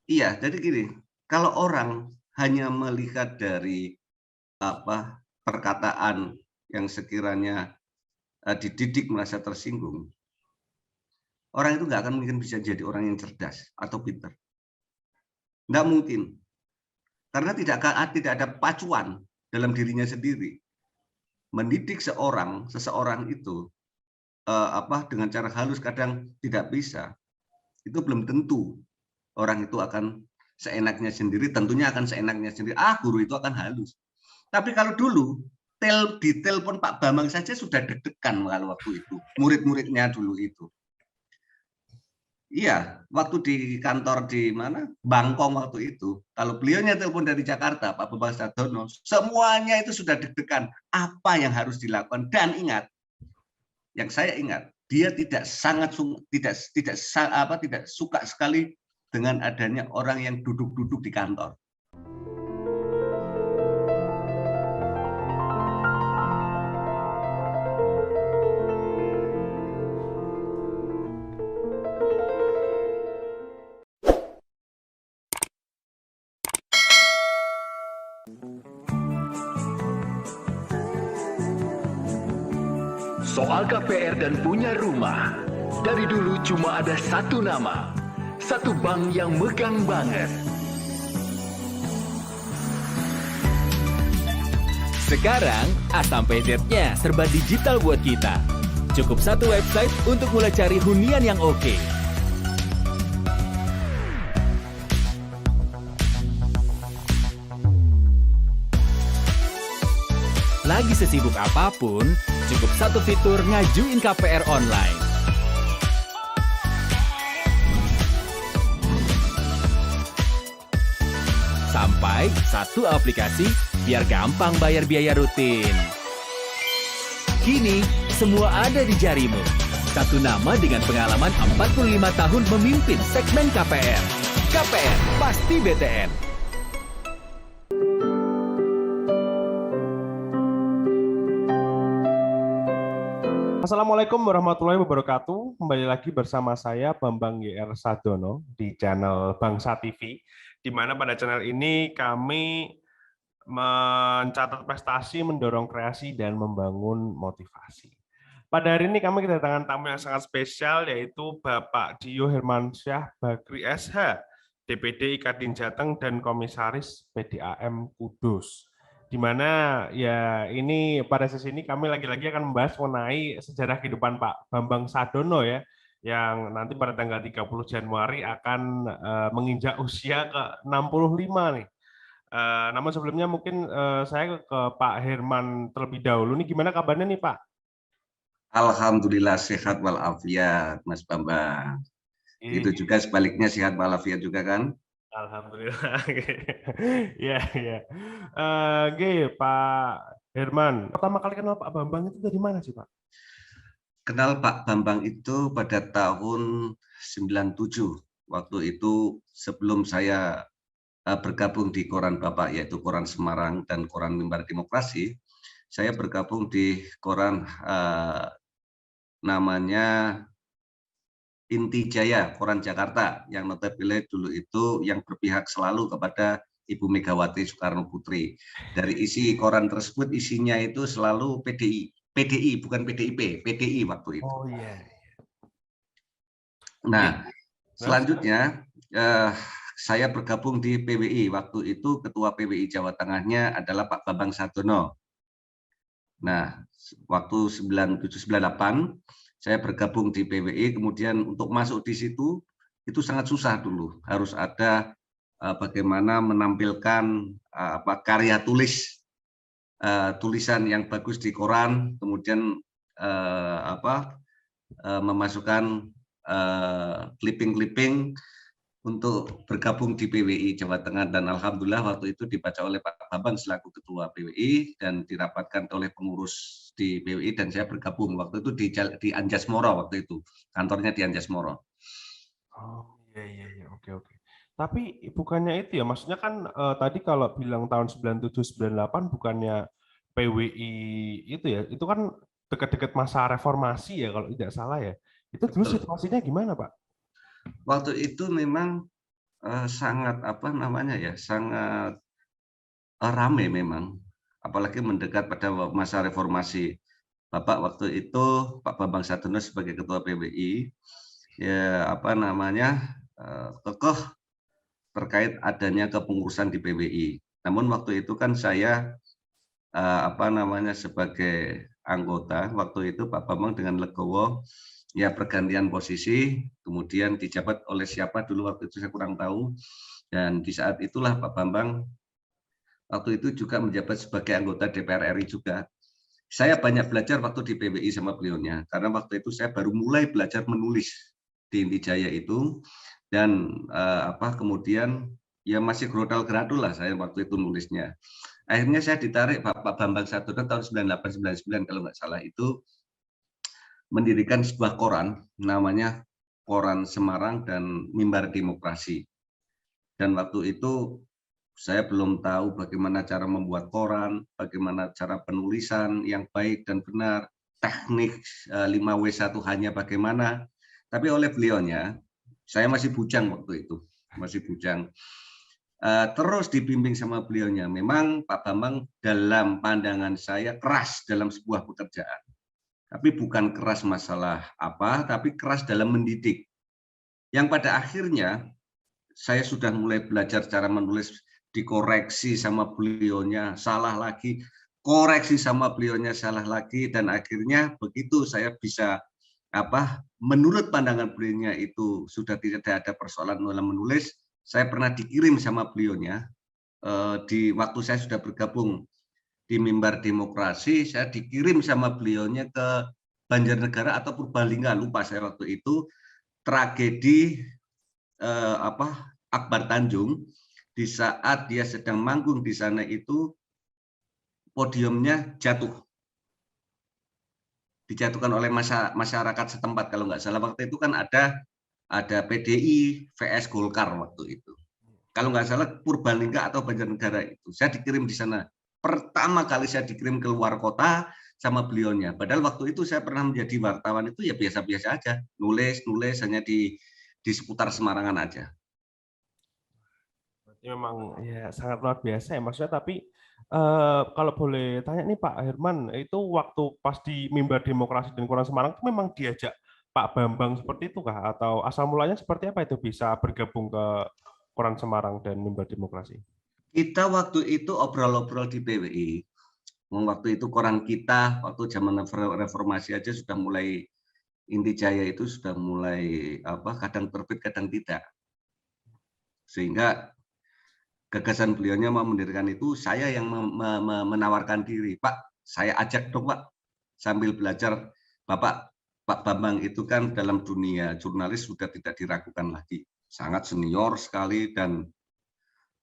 Iya, jadi gini, kalau orang hanya melihat dari perkataan yang sekiranya dididik merasa tersinggung, orang itu nggak akan mungkin bisa jadi orang yang cerdas atau pintar. Nggak mungkin, karena tidak ada pacuan dalam dirinya sendiri. Mendidik seseorang itu dengan cara halus kadang tidak bisa. Itu belum tentu orang itu akan seenaknya sendiri, tentunya akan seenaknya sendiri. Guru itu akan halus. Tapi kalau dulu ditelepon Pak Bambang saja sudah deg-degan kalau waktu itu, murid-muridnya dulu itu. Iya, waktu di kantor di mana, Bangkong waktu itu, kalau beliaunya telepon dari Jakarta, Pak Bambang Sadono, semuanya itu sudah deg-degan apa yang harus dilakukan. Dan ingat, yang saya ingat, dia tidak suka sekali dengan adanya orang yang duduk-duduk di kantor. Soal KPR dan punya rumah, dari dulu cuma ada satu nama, satu bank yang megang banget. Sekarang, A sampai Z-nya serba digital buat kita. Cukup satu website untuk mulai cari hunian yang oke. Lagi sesibuk apapun, cukup satu fitur ngajuin KPR online. Sampai satu aplikasi biar gampang bayar biaya rutin. Kini, semua ada di jarimu. Satu nama dengan pengalaman 45 tahun memimpin segmen KPR. KPR, pasti BTN. Assalamualaikum warahmatullahi wabarakatuh. Kembali lagi bersama saya Bambang GR Sadono di channel Bangsa TV, di mana pada channel ini kami mencatat prestasi, mendorong kreasi, dan membangun motivasi. Pada hari ini kami kedatangan tamu yang sangat spesial, yaitu Bapak Dio Hermansyah Bakri SH, DPD Kadin Jateng dan Komisaris PDAM Kudus. Di mana ya ini pada sesi ini kami lagi-lagi akan membahas mengenai sejarah kehidupan Pak Bambang Sadono ya, yang nanti pada tanggal 30 Januari akan menginjak usia ke 65 nih. Namun sebelumnya mungkin saya ke Pak Herman terlebih dahulu. Nih gimana kabarnya nih Pak? Alhamdulillah sehat walafiat, Mas Bambang. Itu juga sebaliknya sehat walafiat juga kan? Alhamdulillah. Ya, ya. Pak Herman, pertama kali kenal Pak Bambang itu dari mana sih Pak? Kenal Pak Bambang itu pada tahun 97. Waktu itu sebelum saya bergabung di koran Bapak, yaitu Koran Semarang dan Koran Mimbar Demokrasi, saya bergabung di koran namanya Inti Jaya, Koran Jakarta, yang notabene dulu itu yang berpihak selalu kepada Ibu Megawati Soekarno Putri. Dari isi koran tersebut isinya itu selalu PDI bukan PDIP, PDI waktu itu. Oh iya. Nah, selanjutnya saya bergabung di PWI. Waktu itu ketua PWI Jawa Tengahnya adalah Pak Bambang Sadono. Nah, waktu 9798 saya bergabung di PWI, kemudian untuk masuk di situ itu sangat susah dulu. Harus ada bagaimana menampilkan karya tulisan yang bagus di koran, kemudian memasukkan clipping-clipping untuk bergabung di PWI Jawa Tengah, dan alhamdulillah waktu itu dibaca oleh Pak Bambang selaku ketua PWI dan dirapatkan oleh pengurus di PWI, dan saya bergabung waktu itu di Anjasmoro, waktu itu kantornya di Anjasmoro. Oh iya, oke. Tapi bukannya itu ya, maksudnya kan tadi kalau bilang tahun 97-98 bukannya PWI itu ya, itu kan dekat-dekat masa reformasi ya kalau tidak salah ya. Itu dulu situasinya gimana Pak? Waktu itu memang sangat apa namanya ya, sangat rame memang, apalagi mendekat pada masa reformasi. Bapak waktu itu, Pak Bambang Sadono sebagai Ketua PBI, ya apa namanya, kekeh terkait adanya kepengurusan di PBI. Namun waktu itu kan saya, apa namanya, sebagai anggota, waktu itu Pak Bambang dengan legowo, ya pergantian posisi, kemudian dijabat oleh siapa dulu waktu itu saya kurang tahu, dan di saat itulah Pak Bambang waktu itu juga menjabat sebagai anggota DPR RI juga. Saya banyak belajar waktu di PBI sama beliaunya, karena waktu itu saya baru mulai belajar menulis di Inti Jaya itu, dan kemudian ya masih grodal-gradul lah saya waktu itu nulisnya. Akhirnya saya ditarik Pak Bambang Sadono tahun 98-99 kalau nggak salah itu mendirikan sebuah koran namanya Koran Semarang dan Mimbar Demokrasi. Dan waktu itu saya belum tahu bagaimana cara membuat koran, bagaimana cara penulisan yang baik dan benar, teknik 5W1 hanya bagaimana. Tapi oleh beliaunya, saya masih bujang waktu itu, masih bujang. Terus dibimbing sama beliaunya. Memang Pak Bambang dalam pandangan saya keras dalam sebuah pekerjaan. Tapi bukan keras masalah apa, tapi keras dalam mendidik. Yang pada akhirnya saya sudah mulai belajar cara menulis, dikoreksi sama beliaunya, salah lagi, koreksi sama beliaunya, salah lagi, dan akhirnya begitu saya bisa menurut pandangan beliaunya itu sudah tidak ada persoalan dalam menulis. Saya pernah dikirim sama beliaunya di waktu saya sudah bergabung di Mimbar Demokrasi, saya dikirim sama beliaunya ke Banjarnegara atau Purbalingga, lupa saya waktu itu, tragedi Akbar Tanjung. Di saat dia sedang manggung di sana itu podiumnya dijatuhkan oleh masyarakat setempat kalau nggak salah. Waktu itu kan ada PDI vs Golkar waktu itu. Kalau nggak salah Purbalingga atau Banjarnegara itu. Saya dikirim di sana. Pertama kali saya dikirim ke luar kota sama beliaunya. Padahal waktu itu saya pernah menjadi wartawan itu ya biasa-biasa aja. Nulis hanya di seputar Semarangan aja. Memang ya sangat luar biasa ya maksudnya, tapi kalau boleh tanya nih Pak Herman, itu waktu pas di Mimbar Demokrasi dan Koran Semarang itu memang diajak Pak Bambang seperti itu kah? Atau asal mulanya seperti apa itu bisa bergabung ke Koran Semarang dan Mimbar Demokrasi? Kita waktu itu obrol-obrol di PBI. Waktu itu koran kita, waktu zaman reformasi aja sudah mulai, Inti Jaya itu sudah mulai kadang terbit, kadang tidak. Sehingga gagasan beliaunya mau mendirikan itu, saya yang menawarkan diri. Pak, saya ajak dong Pak, sambil belajar. Pak Bambang itu kan dalam dunia jurnalis sudah tidak diragukan lagi. Sangat senior sekali, dan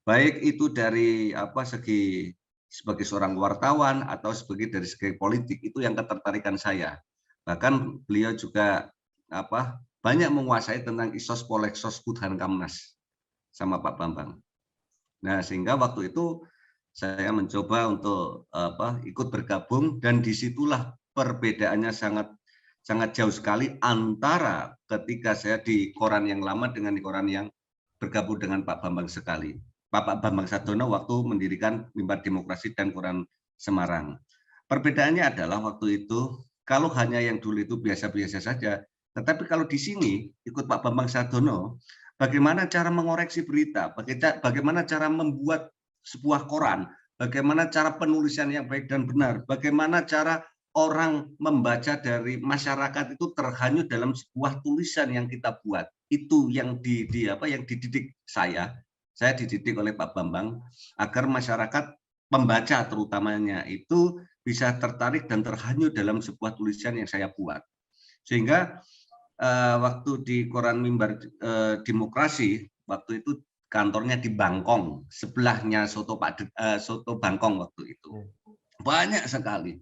baik itu dari segi sebagai seorang wartawan atau dari segi politik, itu yang ketertarikan saya. Bahkan beliau juga banyak menguasai tentang isos poleksos Budhan Kamnas sama Pak Bambang. Nah, sehingga waktu itu saya mencoba untuk ikut bergabung, dan disitulah perbedaannya sangat jauh sekali antara ketika saya di koran yang lama dengan di koran yang bergabung dengan Pak Bambang sekali. Pak Bambang Sadono waktu mendirikan Mimbar Demokrasi dan Koran Semarang. Perbedaannya adalah waktu itu kalau hanya yang dulu itu biasa-biasa saja, tetapi kalau di sini ikut Pak Bambang Sadono, bagaimana cara mengoreksi berita, bagaimana cara membuat sebuah koran, bagaimana cara penulisan yang baik dan benar, bagaimana cara orang membaca dari masyarakat itu terhanyut dalam sebuah tulisan yang kita buat. Itu yang yang dididik saya. Saya dididik oleh Pak Bambang agar masyarakat pembaca terutamanya itu bisa tertarik dan terhanyut dalam sebuah tulisan yang saya buat. Sehingga waktu di koran Mimbar Demokrasi, waktu itu kantornya di Bangkong, sebelahnya Soto Bangkong waktu itu. Banyak sekali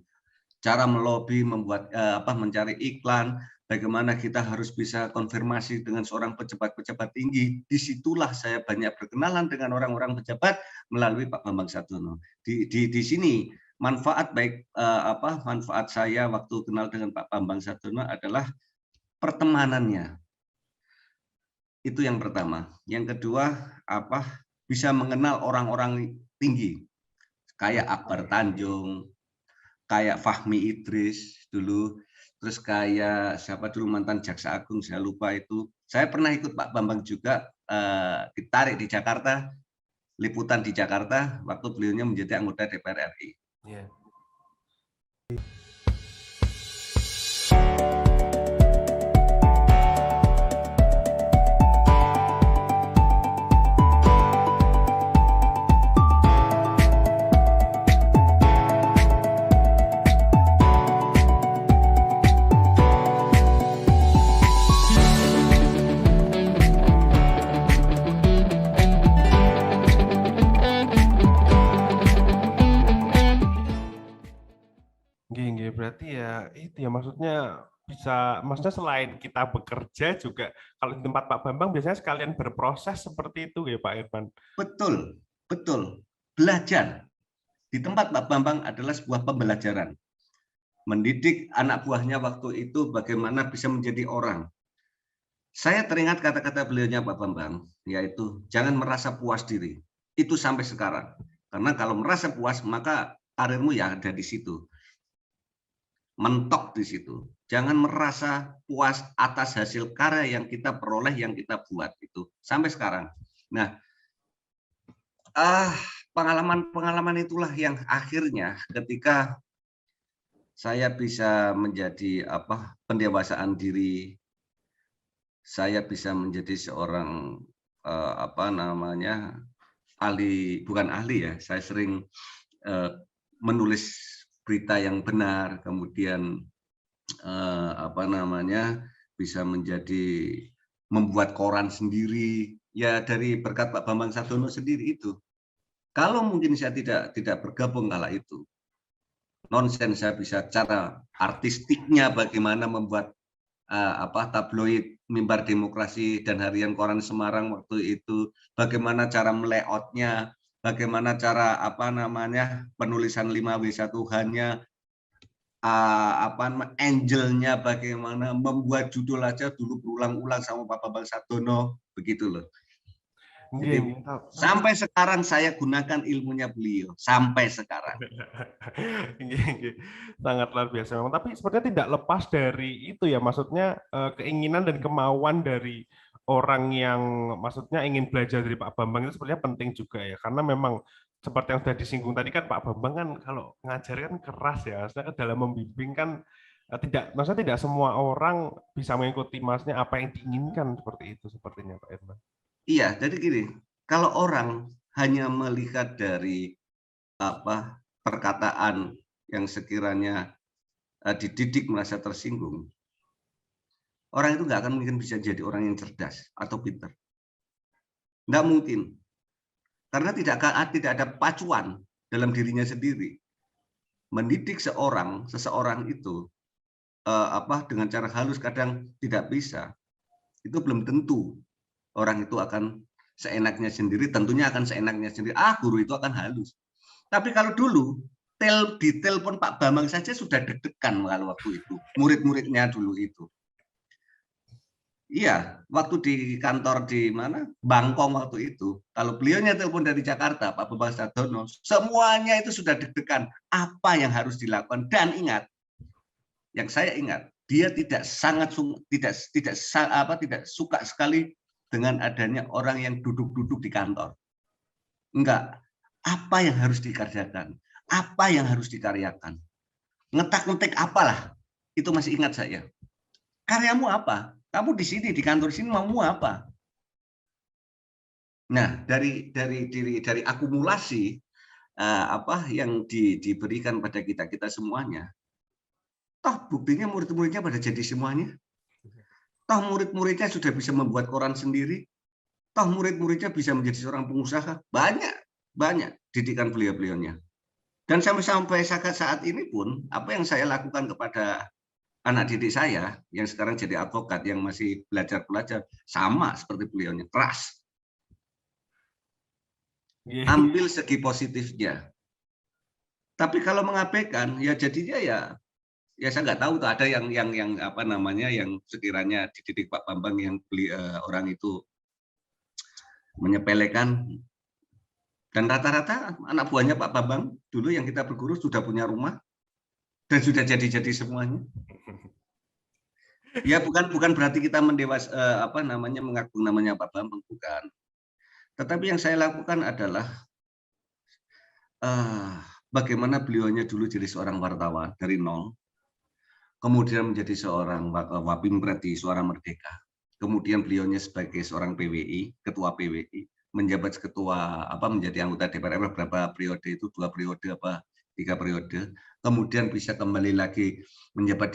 cara melobi, membuat mencari iklan, bagaimana kita harus bisa konfirmasi dengan seorang pejabat-pejabat tinggi. Disitulah saya banyak berkenalan dengan orang-orang pejabat melalui Pak Bambang Sadono. Di sini manfaat manfaat saya waktu kenal dengan Pak Bambang Sadono adalah pertemanannya. Itu yang pertama. Yang kedua, bisa mengenal orang-orang tinggi, kayak Akbar Tanjung, kayak Fahmi Idris dulu, terus kayak siapa dulu mantan Jaksa Agung, saya lupa itu. Saya pernah ikut Pak Bambang juga ditarik di Jakarta, liputan di Jakarta waktu beliaunya menjadi anggota DPR RI. Yeah. Berarti ya itu ya maksudnya maksudnya selain kita bekerja juga kalau di tempat Pak Bambang biasanya sekalian berproses seperti itu ya Pak Irfan. Betul, betul. Belajar di tempat Pak Bambang adalah sebuah pembelajaran. Mendidik anak buahnya waktu itu bagaimana bisa menjadi orang. Saya teringat kata-kata beliaunya Pak Bambang, yaitu jangan merasa puas diri. Itu sampai sekarang. Karena kalau merasa puas maka karirmu ya ada di situ. Mentok di situ. Jangan merasa puas atas hasil karya yang kita peroleh, yang kita buat itu sampai sekarang. Nah, pengalaman-pengalaman itulah yang akhirnya ketika saya bisa menjadi pendewasaan diri, saya bisa menjadi seorang bukan ahli ya. Saya sering menulis berita yang benar, kemudian bisa menjadi membuat koran sendiri ya dari berkat Pak Bambang Sadono sendiri itu. Kalau mungkin saya tidak bergabung kala itu, nonsen saya bisa cara artistiknya bagaimana membuat tabloid Mimbar Demokrasi dan Harian Koran Semarang waktu itu, bagaimana cara melayoutnya, bagaimana cara penulisan 5W1H-nya, angelnya bagaimana, membuat judul aja dulu berulang-ulang sama Pak Bambang Sadono, begitu loh. Jadi, sampai sekarang saya gunakan ilmunya beliau sampai sekarang. Sangat luar biasa memang. Tapi sepertinya tidak lepas dari itu ya, maksudnya keinginan dan kemauan dari orang yang maksudnya ingin belajar dari Pak Bambang itu sepertinya penting juga ya, karena memang seperti yang sudah disinggung tadi kan Pak Bambang kan kalau ngajar kan keras ya, maksudnya dalam membimbing kan maksudnya tidak semua orang bisa mengikuti maksudnya apa yang diinginkan seperti itu sepertinya Pak Irfan. Iya, jadi gini, kalau orang hanya melihat dari perkataan yang sekiranya dididik merasa tersinggung, orang itu nggak akan mungkin bisa jadi orang yang cerdas atau pintar. Nggak mungkin. Karena tidak ada pacuan dalam dirinya sendiri. Mendidik seseorang itu dengan cara halus kadang tidak bisa. Itu belum tentu orang itu akan seenaknya sendiri, tentunya akan seenaknya sendiri. Guru itu akan halus. Tapi kalau dulu ditelepon Pak Bambang saja sudah deg-degan kalau waktu itu. Murid-muridnya dulu itu. Iya, waktu di kantor di mana? Bangkong waktu itu. Kalau beliaunya telepon dari Jakarta, Pak Bambang Sadono, semuanya itu sudah deg-degan. Apa yang harus dilakukan? Dan ingat, yang saya ingat, dia tidak suka sekali dengan adanya orang yang duduk-duduk di kantor. Enggak. Apa yang harus dikerjakan? Apa yang harus dikaryakan? Ngetak-ngetik apalah. Itu masih ingat saya. Karyamu apa? Kamu di sini, di kantor sini mau apa? Nah, dari akumulasi yang diberikan pada kita semuanya, toh buktinya murid-muridnya pada jadi semuanya. Toh murid-muridnya sudah bisa membuat koran sendiri. Toh murid-muridnya bisa menjadi seorang pengusaha. Banyak didikan beliau-beliaunya. Dan sampai saat ini pun, apa yang saya lakukan kepada anak didik saya, yang sekarang jadi advokat, yang masih belajar, sama seperti beliaunya, keras. Ambil segi positifnya. Tapi kalau mengabaikan, ya jadinya ya Ya saya nggak tahu tuh ada yang apa namanya yang sekiranya dididik Pak Bambang yang orang itu menyepelekan, dan rata-rata anak buahnya Pak Bambang dulu yang kita berguru sudah punya rumah dan sudah jadi semuanya. Ya bukan berarti kita apa namanya mengagung namanya Pak Bambang, bukan. Tetapi yang saya lakukan adalah bagaimana beliaunya dulu jadi seorang wartawan dari nol, kemudian menjadi seorang Wapimpret di Suara Merdeka. Kemudian beliaunya sebagai seorang PWI, ketua PWI, menjabat menjadi anggota DPR beberapa periode itu, 2 periode apa 3 periode. Kemudian bisa kembali lagi menjabat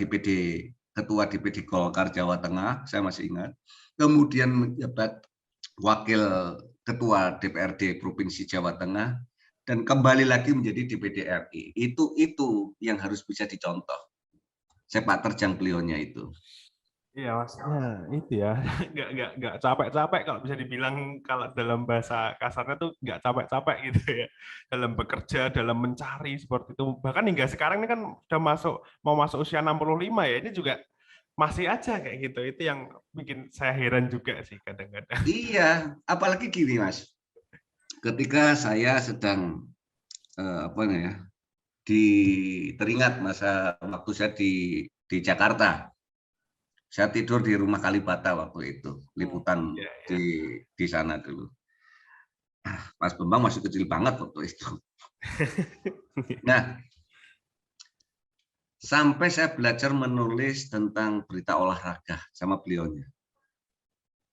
ketua DPD Golkar Jawa Tengah, saya masih ingat. Kemudian menjabat wakil ketua DPRD Provinsi Jawa Tengah dan kembali lagi menjadi DPD RI. Itu yang harus bisa dicontoh. Sepak terjang beliaunya itu. Iya, maksudnya itu ya, nggak capek-capek kalau bisa dibilang, kalau dalam bahasa kasarnya tuh nggak capek-capek gitu ya, dalam bekerja, dalam mencari seperti itu. Bahkan hingga sekarang ini kan udah mau masuk usia 65 ya, ini juga masih aja kayak gitu. Itu yang bikin saya heran juga sih kadang-kadang. Iya, apalagi gini Mas, ketika saya sedang teringat masa waktu saya di Jakarta. Saya tidur di rumah Kalibata waktu itu, liputan di sana dulu. Mas Bambang masih kecil banget waktu itu. Nah, sampai saya belajar menulis tentang berita olahraga sama beliaunya.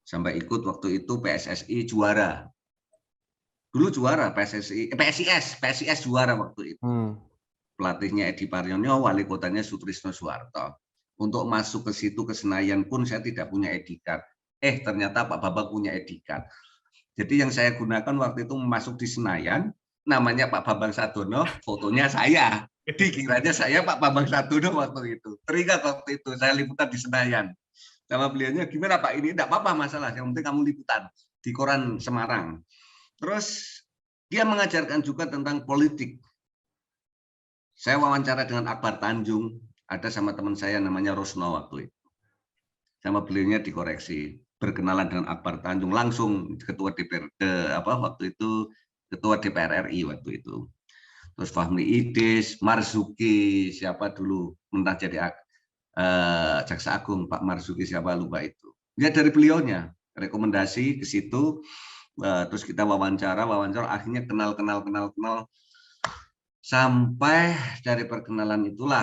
Sampai ikut waktu itu PSSI juara. Dulu juara PSIS juara waktu itu. Pelatihnya Edi Paryono, wali kotanya Sutrisno Soeharto. Untuk masuk ke situ ke Senayan pun saya tidak punya ID card. Ternyata Pak Bambang punya ID card. Jadi yang saya gunakan waktu itu masuk di Senayan, namanya Pak Bambang Sadono, fotonya saya. Dikiranya saya Pak Bambang Sadono waktu itu. Teringat waktu itu saya liputan di Senayan. Sama beliaunya, gimana Pak ini? Tidak apa-apa masalah, yang penting kamu liputan di koran Semarang. Terus dia mengajarkan juga tentang politik. Saya wawancara dengan Akbar Tanjung, ada sama teman saya namanya Rosno waktu itu. Sama beliaunya dikoreksi, berkenalan dengan Akbar Tanjung, langsung ketua DPRD waktu itu, ketua DPR RI waktu itu. Terus Fahmi Idris, Marzuki, siapa dulu mentah jadi Jaksa Agung, Pak Marzuki siapa lupa itu. Dia dari beliaunya, rekomendasi ke situ, terus kita wawancara, akhirnya kenal. Sampai dari perkenalan itulah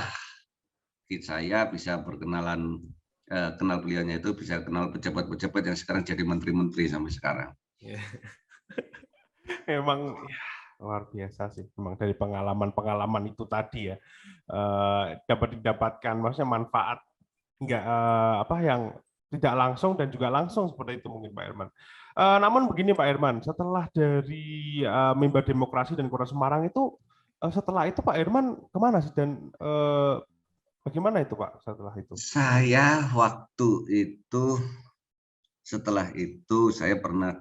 saya bisa kenal beliaunya itu, bisa kenal pejabat-pejabat yang sekarang jadi menteri-menteri sampai sekarang. Memang ya, luar biasa sih. Memang dari pengalaman itu tadi ya, dapat didapatkan maksudnya manfaat yang tidak langsung dan juga langsung seperti itu mungkin Pak Herman. Namun begini Pak Herman, setelah dari Mimbar Demokrasi dan Kota Semarang itu, setelah itu Pak Herman kemana sih, dan bagaimana itu Pak setelah itu? Saya waktu itu, setelah itu saya pernah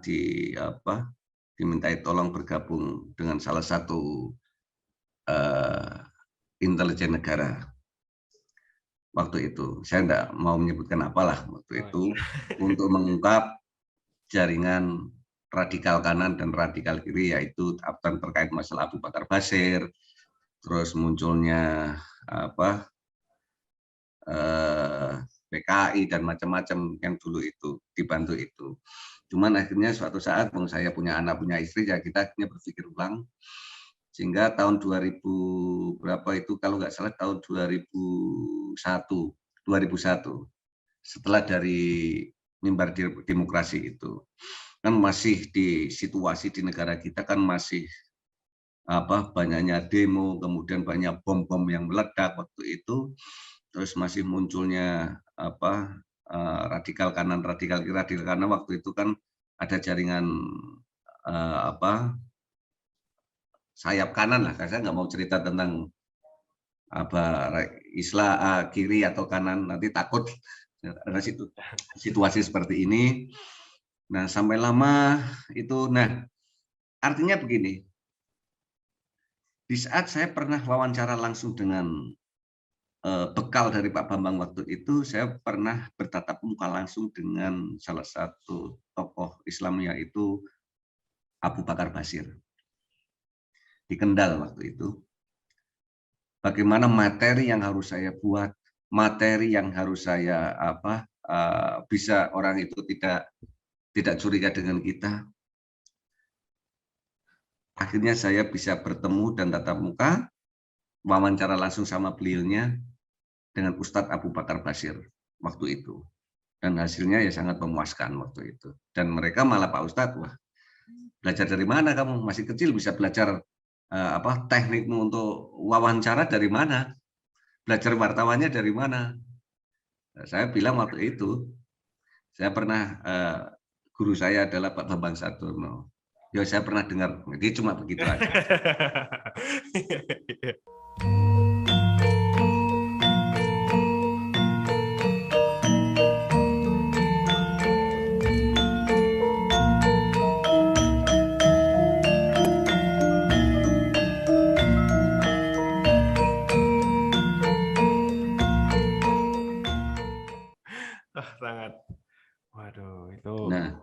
dimintai tolong bergabung dengan salah satu intelijen negara. Waktu itu saya tidak mau menyebutkan apalah waktu itu, untuk mengungkap jaringan radikal kanan dan radikal kiri, yaitu terkait masalah Abu Bakar Basir, terus munculnya PKI dan macam-macam yang dulu itu dibantu itu. Cuman akhirnya suatu saat saya punya anak, punya istri, ya kita akhirnya berpikir ulang, sehingga tahun 2000 berapa itu, kalau nggak salah tahun 2001 setelah dari Mimbar Demokrasi itu, kan masih di situasi di negara kita kan masih banyaknya demo, kemudian banyak bom-bom yang meledak waktu itu, terus masih munculnya radikal kanan, radikal kiri. Radikal kanan waktu itu kan ada jaringan sayap kanan lah, saya nggak mau cerita tentang Islam kiri atau kanan, nanti takut ada situasi seperti ini. Nah sampai lama itu, artinya begini, di saat saya pernah wawancara langsung dengan bekal dari Pak Bambang waktu itu, saya pernah bertatap muka langsung dengan salah satu tokoh Islam, yaitu Abu Bakar Basir di Kendal waktu itu. Bagaimana materi yang harus saya buat, materi yang harus saya bisa orang itu tidak curiga dengan kita. Akhirnya saya bisa bertemu dan tatap muka, wawancara langsung sama beliaunya dengan Ustadz Abu Bakar Basir waktu itu. Dan hasilnya ya sangat memuaskan waktu itu. Dan mereka malah, Pak Ustadz, wah, belajar dari mana kamu? Masih kecil bisa belajar teknikmu untuk wawancara dari mana? Belajar wartawannya dari mana? Saya bilang waktu itu, saya pernah, guru saya adalah Pak Bambang Sadono. Ya saya pernah dengar, jadi cuma begitu aja. Sangat, waduh, Nah,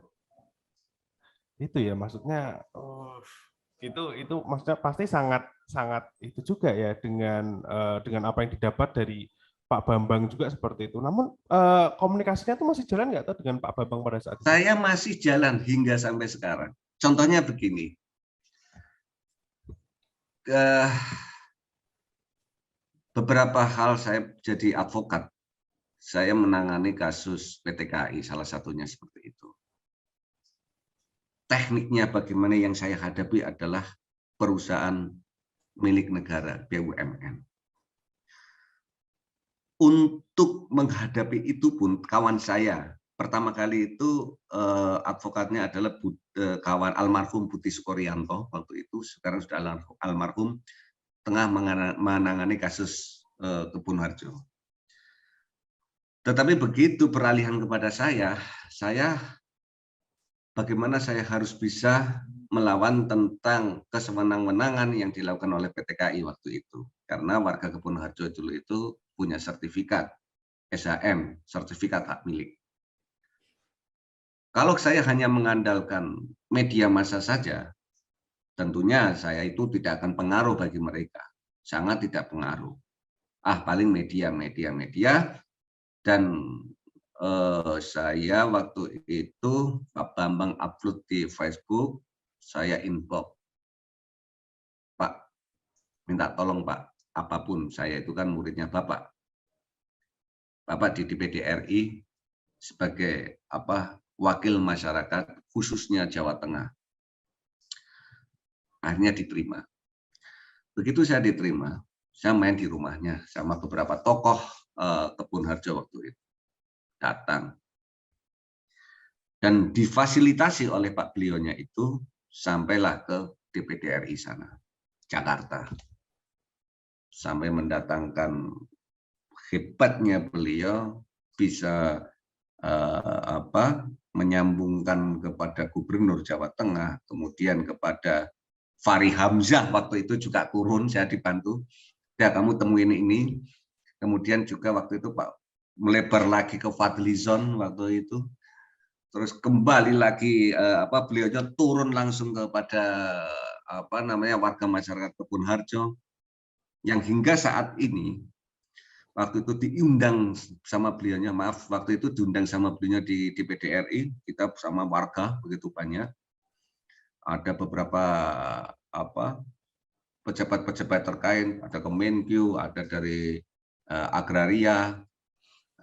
itu ya maksudnya, itu maksudnya pasti sangat itu juga ya dengan apa yang didapat dari Pak Bambang juga seperti itu. Namun komunikasinya itu masih jalan nggak tuh dengan Pak Bambang pada saat itu? saya masih jalan hingga sampai sekarang. Contohnya begini, beberapa hal saya jadi advokat, saya menangani kasus PT KAI, salah satunya seperti itu. Tekniknya bagaimana yang saya hadapi adalah perusahaan milik negara, BUMN. Untuk menghadapi itu pun kawan saya, pertama kali itu advokatnya adalah kawan almarhum Budi Sukoryanto, waktu itu sekarang sudah almarhum, tengah menangani kasus Kebun Harjo. Tetapi begitu peralihan kepada saya bagaimana saya harus bisa melawan tentang kesewenang-wenangan yang dilakukan oleh PT KAI waktu itu. Karena warga Kebun Harjo dulu itu punya sertifikat SHM, sertifikat hak milik. Kalau saya hanya mengandalkan media massa saja, tentunya saya itu tidak akan pengaruh bagi mereka. Sangat tidak pengaruh. Paling media. Dan saya waktu itu Pak Bambang upload di Facebook, saya inbox, Pak, minta tolong Pak, apapun, saya itu kan muridnya Bapak di DPD RI sebagai wakil masyarakat khususnya Jawa Tengah. Akhirnya diterima. Begitu saya diterima, saya main di rumahnya sama beberapa tokoh Kebun Harjo waktu itu. Datang. Dan difasilitasi oleh Pak beliaunya itu, sampailah ke DPD RI sana, Jakarta. Sampai mendatangkan, hebatnya beliau bisa menyambungkan kepada Gubernur Jawa Tengah, kemudian kepada Fahri Hamzah waktu itu juga turun, saya dibantu. Ya, kamu temuin ini. Kemudian juga waktu itu Pak melebar lagi ke Fadlizon waktu itu. Terus kembali lagi beliaunya turun langsung kepada warga masyarakat Kebun Harjo, yang hingga saat ini waktu itu diundang sama beliaunya, waktu itu diundang sama beliaunya di DPD RI, kita bersama warga begitu banyak. Ada beberapa pejabat-pejabat terkait, ada Kemenkyu, ada dari Agraria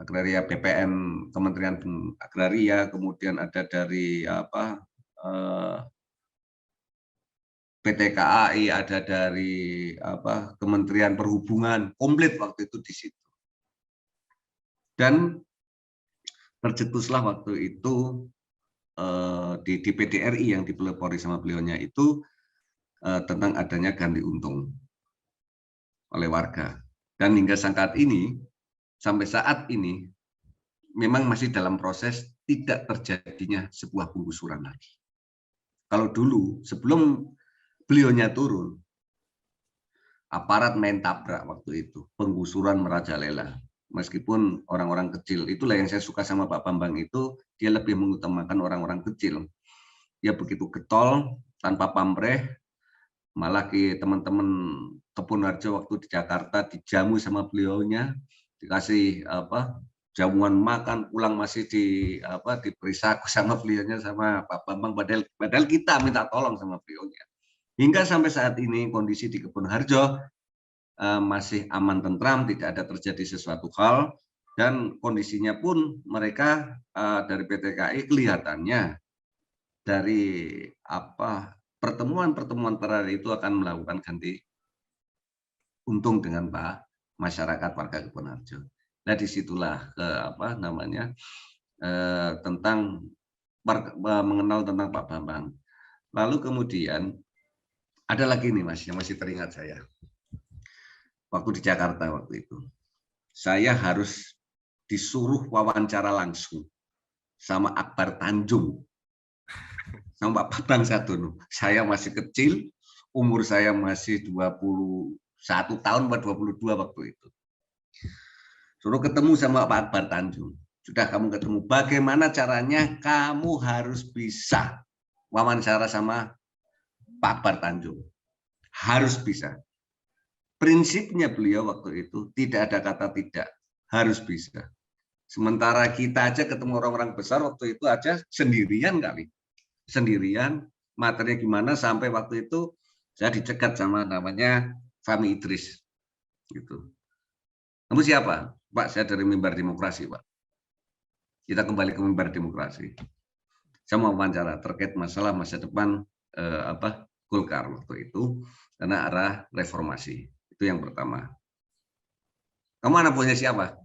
BPN, Kementerian Agraria, kemudian ada dari PT KAI, ada dari Kementerian Perhubungan, komplit waktu itu di situ. Dan tercetuslah waktu itu di DPD RI yang dipelopori sama beliaunya itu tentang adanya ganti untung oleh warga. Dan hingga sampai saat ini, memang masih dalam proses tidak terjadinya sebuah penggusuran lagi. Kalau dulu, sebelum beliaunya turun, aparat main tabrak waktu itu, penggusuran merajalela. Meskipun orang-orang kecil, itulah yang saya suka sama Pak Bambang itu, dia lebih mengutamakan orang-orang kecil. Dia begitu getol, tanpa pamrih, malah teman-teman Kebun Harjo waktu di Jakarta dijamu sama beliaunya, dikasih jamuan makan, pulang masih diberi saku sama beliaunya sama Pak Bambang, padahal kita minta tolong sama beliaunya. Hingga sampai saat ini kondisi di Kebun Harjo masih aman tentram, tidak ada terjadi sesuatu hal, dan kondisinya pun mereka dari PT KAI kelihatannya dari pertemuan terakhir itu akan melakukan ganti untung dengan masyarakat warga Kebun Harjo. Nah, disitulah tentang mengenal tentang Pak Bambang. Lalu kemudian ada lagi nih Mas, yang masih teringat saya. Waktu di Jakarta waktu itu, saya harus disuruh wawancara langsung sama Akbar Tanjung, sama Pak Bambang Sadono. Saya masih kecil, umur saya masih 21 tahun atau 22 waktu itu. Suruh ketemu sama Pak Akbar Tanjung. Sudah kamu ketemu, bagaimana caranya kamu harus bisa wawancara sama Pak Akbar Tanjung. Harus bisa. Prinsipnya beliau waktu itu tidak ada kata tidak, harus bisa. Sementara kita aja ketemu orang-orang besar waktu itu aja sendirian kali. Sendirian, materinya gimana sampai waktu itu saya dicegat sama namanya Fahmi Idris. Gitu. Kamu siapa? Pak, saya dari Mimbar Demokrasi, Pak. Kita kembali ke Mimbar Demokrasi. Saya mau wawancara terkait masalah masa depan Golkar waktu itu karena arah reformasi. Itu yang pertama. Kamu anak buahnya siapa?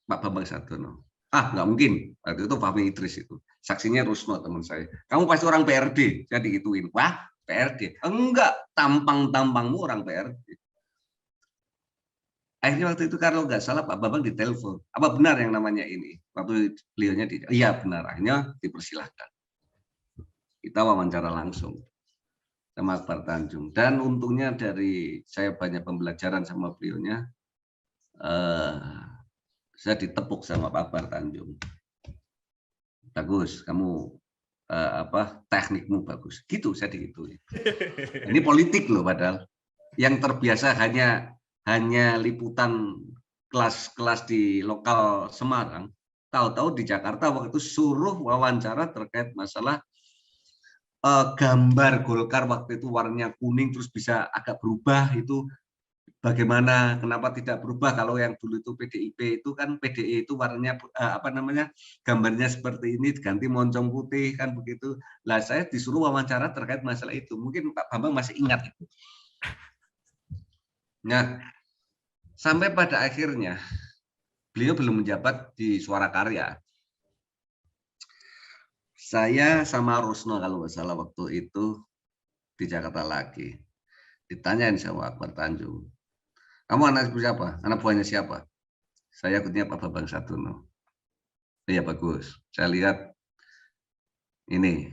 Pak Bambang Sadono. Nggak mungkin. Waktu itu Fahmi Idris itu. Saksinya Rusno teman saya. Kamu pasti orang PRD. Saya digituin. Wah, PRD. Enggak, tampang-tampangmu orang PRD. Akhirnya waktu itu kalau nggak salah Pak Bambang ditelepon. Apa benar yang namanya ini? Waktu beliaunya iya benar. Akhirnya dipersilahkan. Kita wawancara langsung sama Akbar Tanjung. Dan untungnya dari saya banyak pembelajaran sama beliaunya, saya ditepuk sama Pak Akbar Tanjung. Bagus, kamu teknikmu bagus. Gitu saya digituin. Ini politik loh padahal. Yang terbiasa hanya liputan kelas-kelas di lokal Semarang, tahu-tahu di Jakarta waktu itu suruh wawancara terkait masalah gambar Golkar waktu itu warnanya kuning terus bisa agak berubah, itu bagaimana, kenapa tidak berubah kalau yang dulu itu PDIP itu kan PDI itu warnanya gambarnya seperti ini diganti moncong putih kan begitu. Lah saya disuruh wawancara terkait masalah itu. Mungkin Pak Bambang masih ingat itu. Nah, sampai pada akhirnya beliau belum menjabat di Suara Karya. Saya sama Rusno kalau nggak salah waktu itu di Jakarta lagi. Ditanyain sama Akbar Tanjung. Kamu anak siapa? Anak buahnya siapa? Saya ikutnya Pak Bambang Sadono. Iya bagus. Saya lihat ini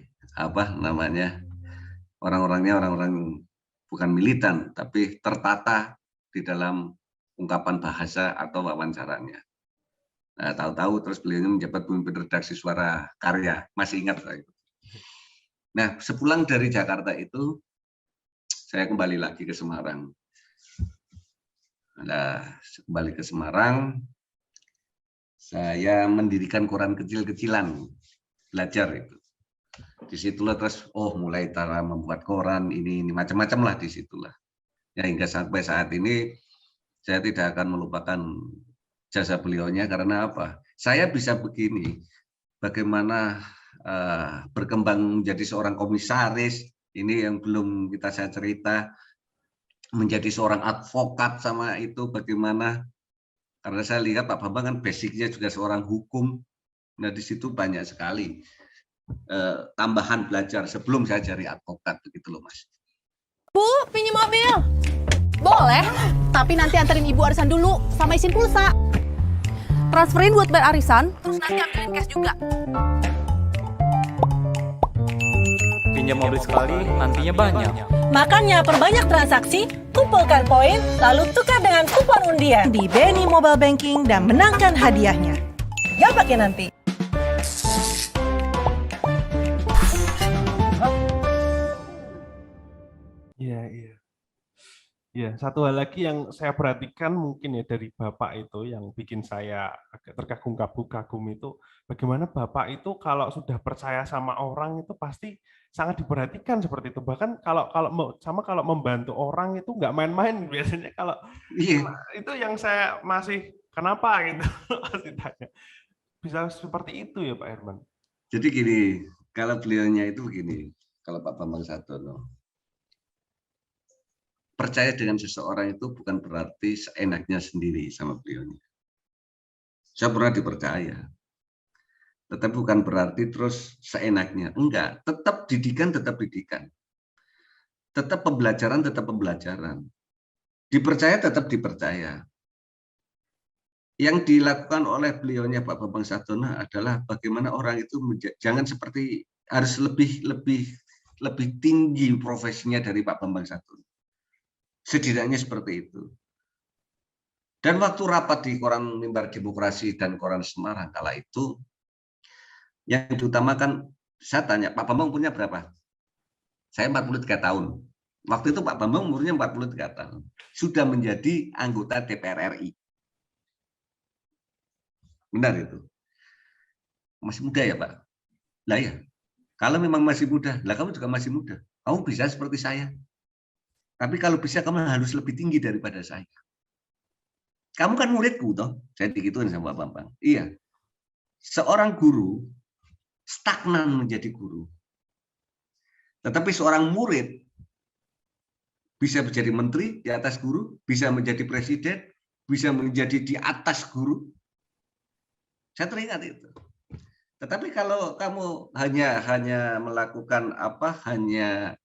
orang-orangnya orang-orang bukan militan tapi tertata di dalam ungkapan bahasa atau wawancaranya. Nah, tahu-tahu terus beliau menjabat pemimpin redaksi Suara Karya. Masih ingat saya. Nah, sepulang dari Jakarta itu saya kembali lagi ke Semarang. Nah, kembali ke Semarang, saya mendirikan koran kecil-kecilan, belajar itu. Disitulah terus, mulai cara membuat koran, ini macam-macam lah disitulah. Ya, hingga sampai saat ini, saya tidak akan melupakan jasa beliaunya karena apa? Saya bisa begini, bagaimana berkembang menjadi seorang komisaris, ini yang belum saya cerita, menjadi seorang advokat sama itu bagaimana, karena saya lihat Pak Bambang kan basicnya juga seorang hukum, nah di situ banyak sekali tambahan belajar sebelum saya jadi advokat begitu loh Mas. Bu, pinjam mobil. Boleh, tapi nanti anterin ibu arisan dulu sama isin pulsa. Transferin buat bayar arisan, terus nanti ambilin cash juga. Pinjam mobil sekali, nantinya banyak. Makanya perbanyak transaksi, kumpulkan poin, lalu tukar dengan kupon undian di BNI Mobile Banking dan menangkan hadiahnya. Gampang ya nanti. Iya, iya. Ya, satu hal lagi yang saya perhatikan mungkin ya dari Bapak itu yang bikin saya agak terkagum-kagum itu bagaimana Bapak itu kalau sudah percaya sama orang itu pasti sangat diperhatikan seperti itu. Bahkan kalau membantu orang itu nggak main-main biasanya kalau Iya. itu yang saya masih kenapa gitu masih tanya. Bisa seperti itu ya Pak Herman. Jadi gini, kalau beliaunya itu begini, kalau Pak Bambang Sadono, percaya dengan seseorang itu bukan berarti seenaknya sendiri sama beliaunya. Saya pernah dipercaya, tetapi bukan berarti terus seenaknya. Enggak, tetap didikan, tetap didikan. Tetap pembelajaran, tetap pembelajaran. Dipercaya, tetap dipercaya. Yang dilakukan oleh beliaunya Pak Bambang Sadono adalah bagaimana orang itu jangan seperti harus lebih tinggi profesinya dari Pak Bambang Sadono. Setidaknya seperti itu. Dan waktu rapat di Koran Mimbar Demokrasi dan Koran Semarang kala itu, yang diutamakan, saya tanya, Pak Bambang umurnya berapa? Saya 43 tahun. Waktu itu Pak Bambang umurnya 43 tahun. Sudah menjadi anggota DPR RI. Benar itu. Masih muda ya Pak? Lah ya, kalau memang masih muda, lah kamu juga masih muda. Kamu bisa seperti saya. Tapi kalau bisa kamu harus lebih tinggi daripada saya. Kamu kan muridku toh, saya digituin sama Pak Bambang. Iya. Seorang guru stagnan menjadi guru. Tetapi seorang murid bisa menjadi menteri di atas guru, bisa menjadi presiden, bisa menjadi di atas guru. Saya teringat itu. Tetapi kalau kamu hanya melakukan hanya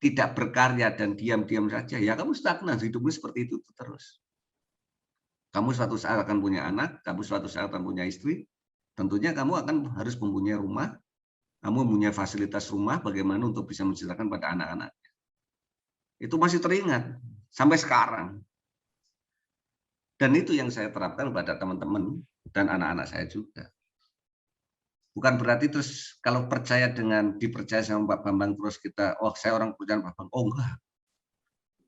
tidak berkarya dan diam-diam saja, ya kamu stagnan, hidupmu seperti itu terus. Kamu suatu saat akan punya anak, kamu suatu saat akan punya istri, tentunya kamu akan harus mempunyai rumah, kamu mempunyai fasilitas rumah, bagaimana untuk bisa menceritakan pada anak-anak. Itu masih teringat, sampai sekarang. Dan itu yang saya terapkan pada teman-teman dan anak-anak saya juga. Bukan berarti terus kalau dipercaya sama Pak Bambang terus kita, saya orang kepercayaan Pak Bambang. Oh enggak.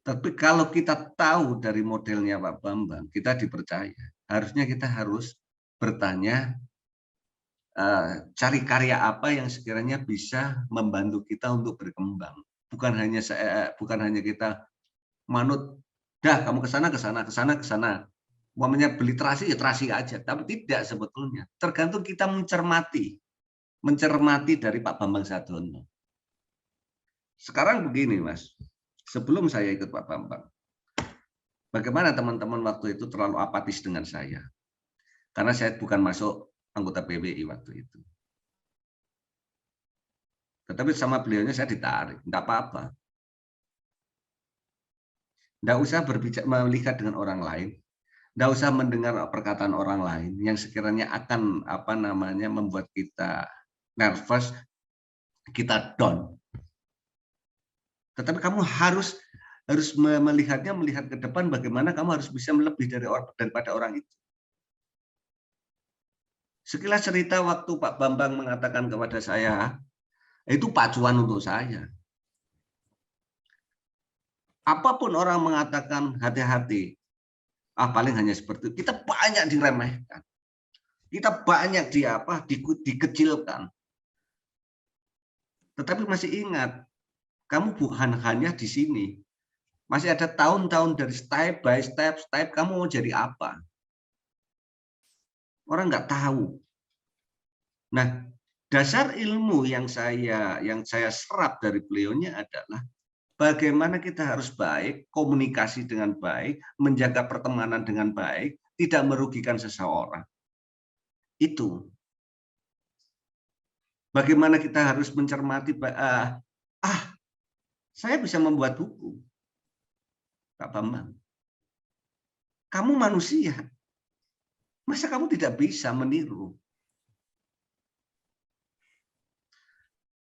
Tapi kalau kita tahu dari modelnya Pak Bambang, kita dipercaya. Harusnya kita harus bertanya, cari karya apa yang sekiranya bisa membantu kita untuk berkembang. Bukan hanya kita manut, dah kamu ke sana. Umpamanya beli terasi, ya terasi aja. Tapi tidak sebetulnya. Tergantung kita mencermati dari Pak Bambang Sadono. Sekarang begini, Mas. Sebelum saya ikut Pak Bambang, bagaimana teman-teman waktu itu terlalu apatis dengan saya? Karena saya bukan masuk anggota PBI waktu itu. Tetapi sama beliaunya saya ditarik, enggak apa-apa. Enggak usah melihat dengan orang lain. Enggak usah mendengar perkataan orang lain yang sekiranya akan membuat kita nervous, kita down. Tetapi kamu harus melihat ke depan bagaimana kamu harus bisa melebih daripada orang itu. Sekilas cerita waktu Pak Bambang mengatakan kepada saya, itu pacuan untuk saya. Apapun orang mengatakan hati-hati, paling hanya seperti itu. Kita banyak diremehkan. Kita banyak dikecilkan. Tetapi masih ingat, kamu bukan hanya di sini. Masih ada tahun-tahun dari step by step, kamu mau jadi apa? Orang nggak tahu. Nah, dasar ilmu yang saya serap dari beliaunya adalah bagaimana kita harus baik, komunikasi dengan baik, menjaga pertemanan dengan baik, tidak merugikan seseorang. Itu. Bagaimana kita harus mencermati, saya bisa membuat buku. Pak Bambang, kamu manusia. Masa kamu tidak bisa meniru?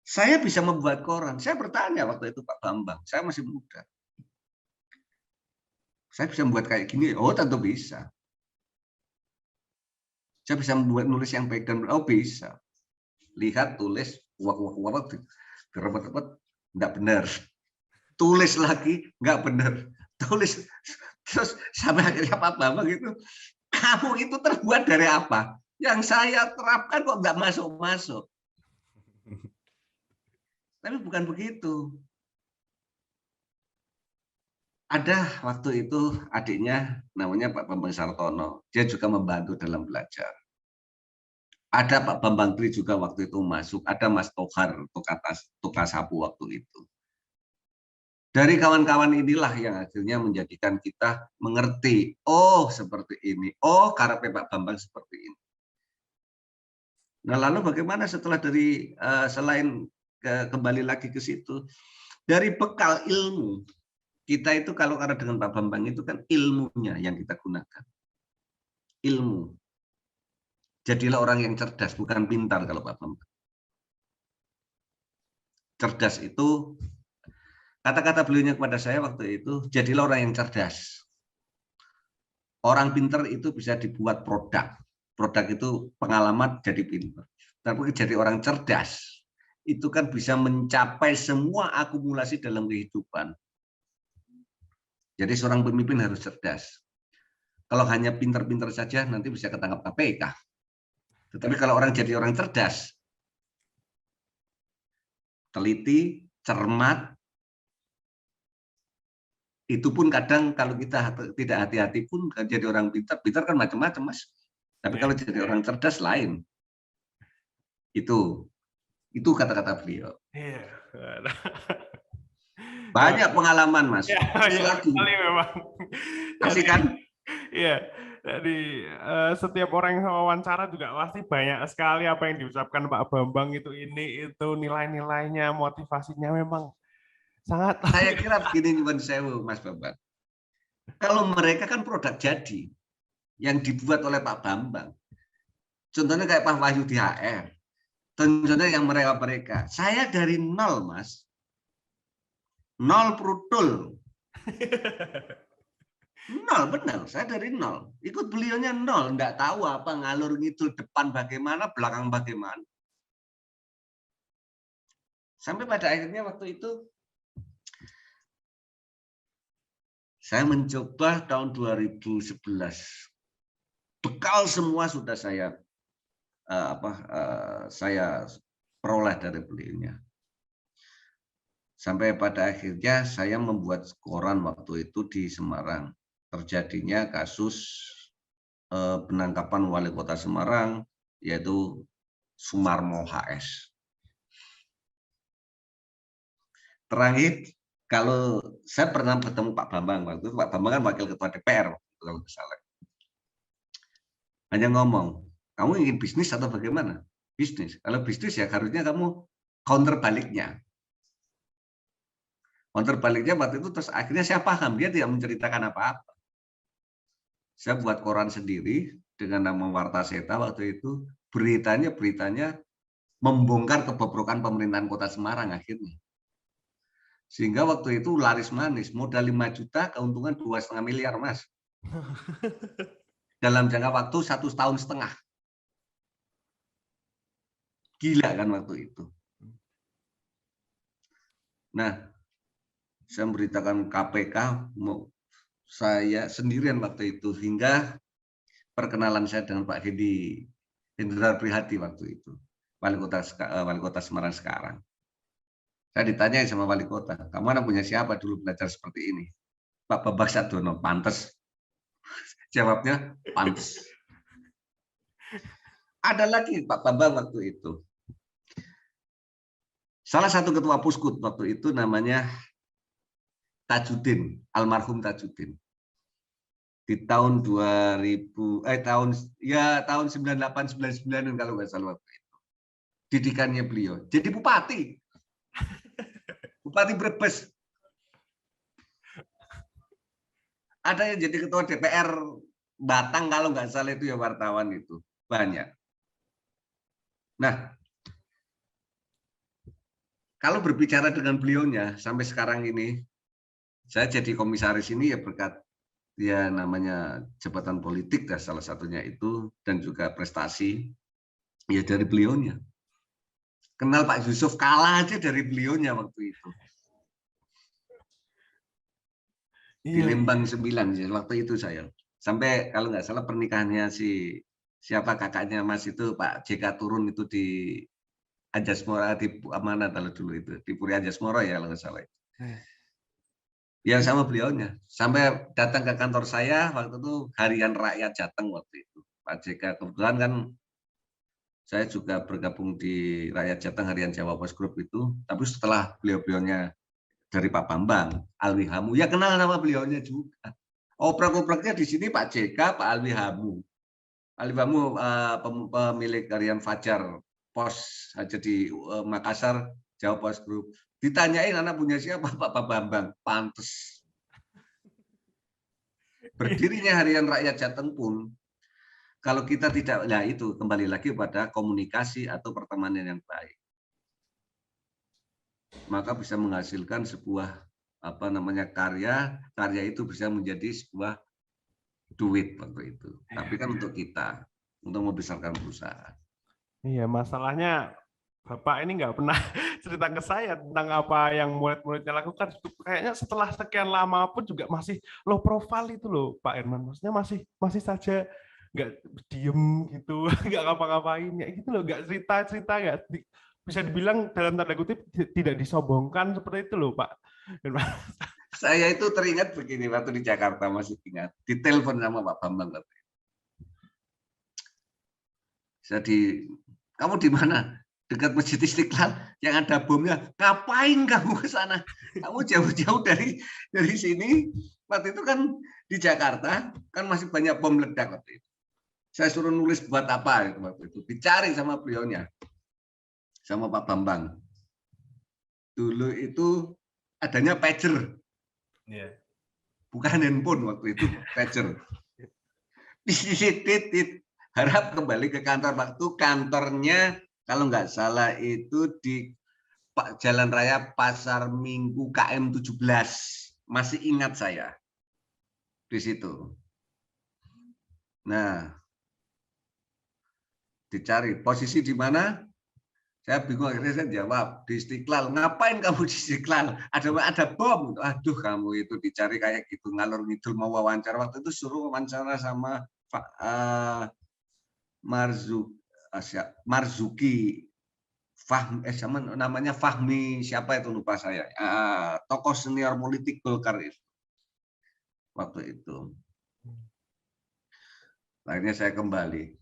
Saya bisa membuat koran. Saya bertanya waktu itu Pak Bambang, saya masih muda. Saya bisa membuat kayak gini, oh tentu bisa. Saya bisa membuat nulis yang baik dan oh bisa. Lihat, tulis, wak, direpet-repet, nggak benar. Tulis lagi, nggak benar. Tulis, terus sampai akhirnya Pak Bambang itu, kamu itu terbuat dari apa? Yang saya terapkan kok nggak masuk-masuk. Tapi bukan begitu. Ada waktu itu adiknya namanya Pak Bambang Sartono. Dia juga membantu dalam belajar. Ada Pak Bambang Tri juga waktu itu masuk. Ada Mas Tohar, Tukar Sapu waktu itu. Dari kawan-kawan inilah yang akhirnya menjadikan kita mengerti. Oh seperti ini. Oh karepe Pak Bambang seperti ini. Nah lalu bagaimana setelah dari selain kembali lagi ke situ. Dari bekal ilmu. Kita itu kalau karena dengan Pak Bambang itu kan ilmunya yang kita gunakan. Ilmu. Jadilah orang yang cerdas, bukan pintar kalau Pak Bambang. Cerdas itu, kata-kata beliaunya kepada saya waktu itu, jadilah orang yang cerdas. Orang pintar itu bisa dibuat produk. Produk itu pengalaman jadi pintar. Tapi jadi orang cerdas, itu kan bisa mencapai semua akumulasi dalam kehidupan. Jadi seorang pemimpin harus cerdas. Kalau hanya pintar-pintar saja nanti bisa ketangkap KPK. Tetapi kalau orang jadi orang cerdas, teliti, cermat, itu pun kadang kalau kita tidak hati-hati pun jadi orang pintar. Pintar kan macam-macam, Mas. Tapi kalau jadi orang cerdas lain. Itu kata-kata beliau. Banyak pengalaman, Mas. Ya, sekali memang. Asik kan? Iya, jadi setiap orang yang wawancara juga pasti banyak sekali apa yang diucapkan Pak Bambang itu nilai-nilainya, motivasinya memang sangat. Saya kira begini Nyuwun Sewu, Mas Bambang. Kalau mereka kan produk jadi yang dibuat oleh Pak Bambang. Contohnya kayak Pak Wahyu di HR. Contohnya yang mereka. Saya dari nol, Mas. Nol brutul. Nol, benar. Saya dari nol. Ikut beliaunya nol. Nggak tahu apa ngalur ngidul depan bagaimana, belakang bagaimana. Sampai pada akhirnya waktu itu, saya mencoba tahun 2011. Bekal semua sudah saya peroleh dari beliaunya. Sampai pada akhirnya saya membuat koran waktu itu di Semarang. Terjadinya kasus penangkapan wali kota Semarang, yaitu Sumarmo HS. Terakhir, kalau saya pernah bertemu Pak Bambang, waktu itu Pak Bambang kan wakil ketua DPR. Kalau salah. Hanya ngomong, kamu ingin bisnis atau bagaimana? Bisnis. Kalau bisnis ya harusnya kamu counter baliknya. Counter baliknya waktu itu terus akhirnya saya paham dia tidak menceritakan apa-apa. Saya buat koran sendiri dengan nama Warta Seta waktu itu, beritanya membongkar kebobrokan pemerintahan Kota Semarang akhirnya. Sehingga waktu itu laris manis, modal 5 juta, keuntungan 2,5 miliar, Mas. Dalam jangka waktu 1,5 tahun. Gila kan waktu itu. Nah, saya memberitakan KPK, saya sendirian waktu itu, hingga perkenalan saya dengan Pak Hedi Hendrar Prihadi waktu itu, wali kota Semarang sekarang. Saya ditanya sama wali kota, kamu anak punya siapa dulu belajar seperti ini? Pak Bambang Sadono, pantes. Jawabnya, pantes. Ada lagi Pak Bambang waktu itu. Salah satu ketua Puskut waktu itu namanya Tajudin, almarhum Tajudin. Di tahun 98 99 kalau nggak salah waktu itu. Didikannya beliau jadi bupati. Bupati Brebes. Ada yang jadi ketua DPR Batang kalau nggak salah itu ya wartawan itu. Banyak. Nah, kalau berbicara dengan beliaunya sampai sekarang ini, saya jadi komisaris ini ya berkat Ya namanya jabatan politik dan salah satunya itu, dan juga prestasi ya dari beliaunya. Kenal Pak Yusuf kalah aja dari beliaunya waktu itu. Di Lembang 9 ya, waktu itu saya. Sampai kalau nggak salah pernikahannya siapa kakaknya Mas itu Pak JK turun itu di Anjasmara di mana kalau dulu itu di Puri Anjasmara ya kalau nggak salah. Ya sama beliaunya. Sampai datang ke kantor saya waktu itu Harian Rakyat Jateng waktu itu. Pak JK kebetulan kan saya juga bergabung di Rakyat Jateng Harian Jawa Pos Group itu. Tapi setelah beliau-beliaunya dari Pak Bambang, Alwi Hamu, ya kenal nama beliaunya juga. Oprek-opreknya di sini Pak JK, Pak Alwi Hamu. Alwi Hamu pemilik Harian Fajar Pos aja di Makassar, Jawa Pos Group. Ditanyain anak punya siapa, Pak Bambang, pantes. Berdirinya Harian Rakyat Jateng pun, kalau kita tidak, ya itu kembali lagi pada komunikasi atau pertemanan yang baik, maka bisa menghasilkan sebuah karya itu bisa menjadi sebuah duit waktu itu. Tapi kan untuk kita, untuk membesarkan perusahaan. Iya, masalahnya Bapak ini nggak pernah cerita ke saya tentang apa yang murid-muridnya lakukan. Kayaknya setelah sekian lama pun juga masih low profile itu loh, Pak Herman. Maksudnya masih saja nggak diem gitu, nggak ngapa-ngapain ya gitu loh, nggak cerita-cerita, nggak bisa dibilang dalam tanda kutip tidak disombongkan seperti itu loh, Pak Herman. Saya itu teringat begini waktu di Jakarta, masih ingat, ditelepon sama Pak Bambang. Jadi kamu di mana? Dekat Masjid Istiqlal yang ada bomnya. Ngapain kamu ke sana? Kamu jauh-jauh dari sini. Waktu itu kan di Jakarta kan masih banyak bom ledak waktu itu. Saya suruh nulis buat apa waktu itu. Dicari sama beliaunya, sama Pak Bambang. Dulu itu adanya pager, bukan handphone waktu itu, pager. Harap kembali ke kantor waktu kantornya. Kalau nggak salah itu di Jalan Raya Pasar Minggu KM 17. Masih ingat saya di situ. Nah, dicari posisi di mana? Saya bingung, akhirnya saya jawab di Istiqlal. Ngapain kamu di Istiqlal? Ada bom. Aduh, kamu itu dicari kayak gitu, ngalor ngidul mau wawancara. Waktu itu suruh wawancara sama Marzuki Fahmi, namanya Fahmi siapa itu lupa saya, tokoh senior politik Golkar itu waktu itu. Akhirnya saya kembali,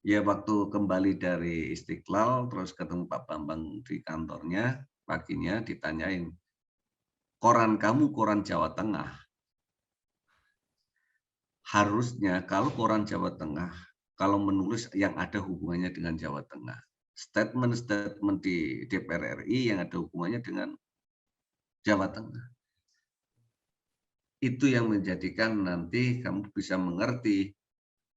ya waktu kembali dari Istiqlal terus ketemu Pak Bambang di kantornya, paginya ditanyain, koran kamu koran Jawa Tengah, harusnya kalau koran Jawa Tengah kalau menulis yang ada hubungannya dengan Jawa Tengah, statement-statement di DPR RI yang ada hubungannya dengan Jawa Tengah. Itu yang menjadikan nanti kamu bisa mengerti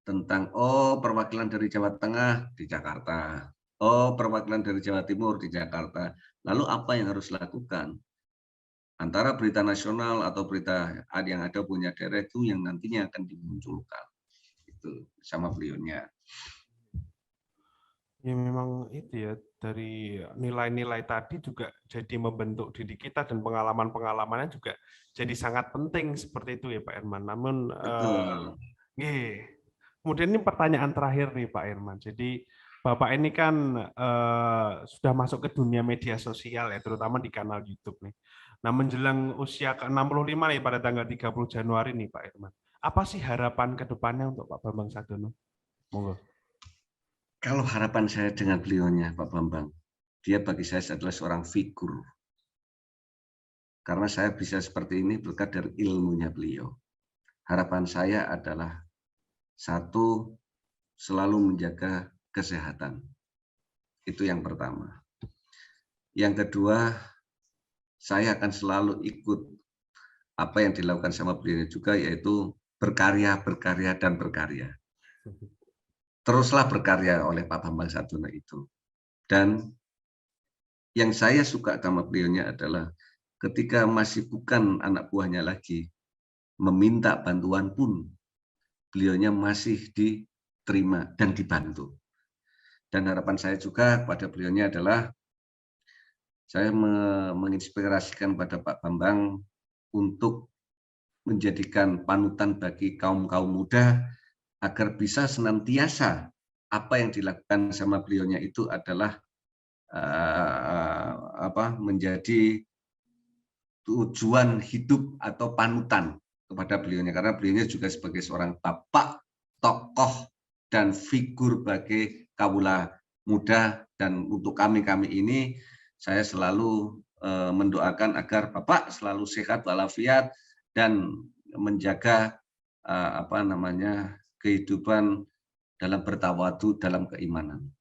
tentang, oh perwakilan dari Jawa Tengah di Jakarta, oh perwakilan dari Jawa Timur di Jakarta. Lalu apa yang harus dilakukan? Antara berita nasional atau berita yang ada punya daerah itu yang nantinya akan dimunculkan. Itu sama beliaunya. Ya memang itu ya, dari nilai-nilai tadi juga jadi membentuk diri kita dan pengalaman-pengalamannya juga jadi sangat penting seperti itu ya Pak Herman. Namun kemudian ini pertanyaan terakhir nih Pak Herman. Jadi Bapak ini kan sudah masuk ke dunia media sosial ya, terutama di kanal YouTube nih. Nah, menjelang usia ke-65 nih pada tanggal 30 Januari nih Pak Herman. Apa sih harapan ke depannya untuk Pak Bambang Sadono? Monggo. Kalau harapan saya dengan beliaunya Pak Bambang, dia bagi saya adalah seorang figur. Karena saya bisa seperti ini berkat dari ilmunya beliau. Harapan saya adalah satu, selalu menjaga kesehatan. Itu yang pertama. Yang kedua, saya akan selalu ikut apa yang dilakukan sama beliau juga, yaitu berkarya, dan berkarya. Teruslah berkarya oleh Pak Bambang Sadono itu. Dan yang saya suka sama beliaunya adalah ketika masih bukan anak buahnya lagi, meminta bantuan pun beliaunya masih diterima dan dibantu. Dan harapan saya juga kepada beliaunya adalah saya menginspirasikan pada Pak Bambang untuk menjadikan panutan bagi kaum-kaum muda agar bisa senantiasa apa yang dilakukan sama beliaunya itu adalah menjadi tujuan hidup atau panutan kepada beliaunya, karena beliaunya juga sebagai seorang bapak, tokoh dan figur bagi kaula muda. Dan untuk kami ini saya selalu mendoakan agar Bapak selalu sehat walafiat dan menjaga kehidupan dalam bertawadu dalam keimanan.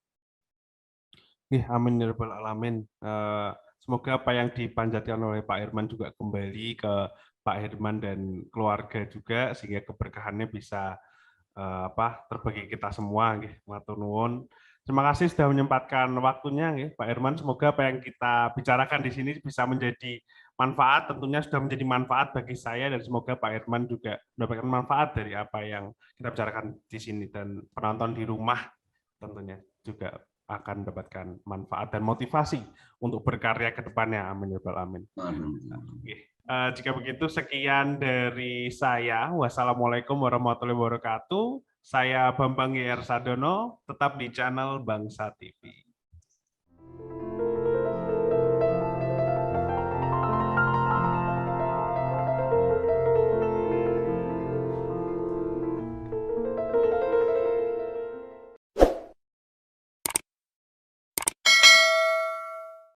Amin ya rabbal alamin. Semoga apa yang dipanjatkan oleh Pak Herman juga kembali ke Pak Herman dan keluarga juga, sehingga keberkahannya bisa terbagi kita semua. Matur nuwun. Terima kasih sudah menyempatkan waktunya, Pak Herman. Semoga apa yang kita bicarakan di sini bisa menjadi manfaat. Tentunya sudah menjadi manfaat bagi saya, dan semoga Pak Herman juga mendapatkan manfaat dari apa yang kita bicarakan di sini, dan penonton di rumah tentunya juga akan mendapatkan manfaat dan motivasi untuk berkarya ke depannya. Amin ya rabbal alamin. Jika begitu, sekian dari saya. Wassalamualaikum warahmatullahi wabarakatuh. Saya Bambang GR Sadono, tetap di channel Bangsa TV.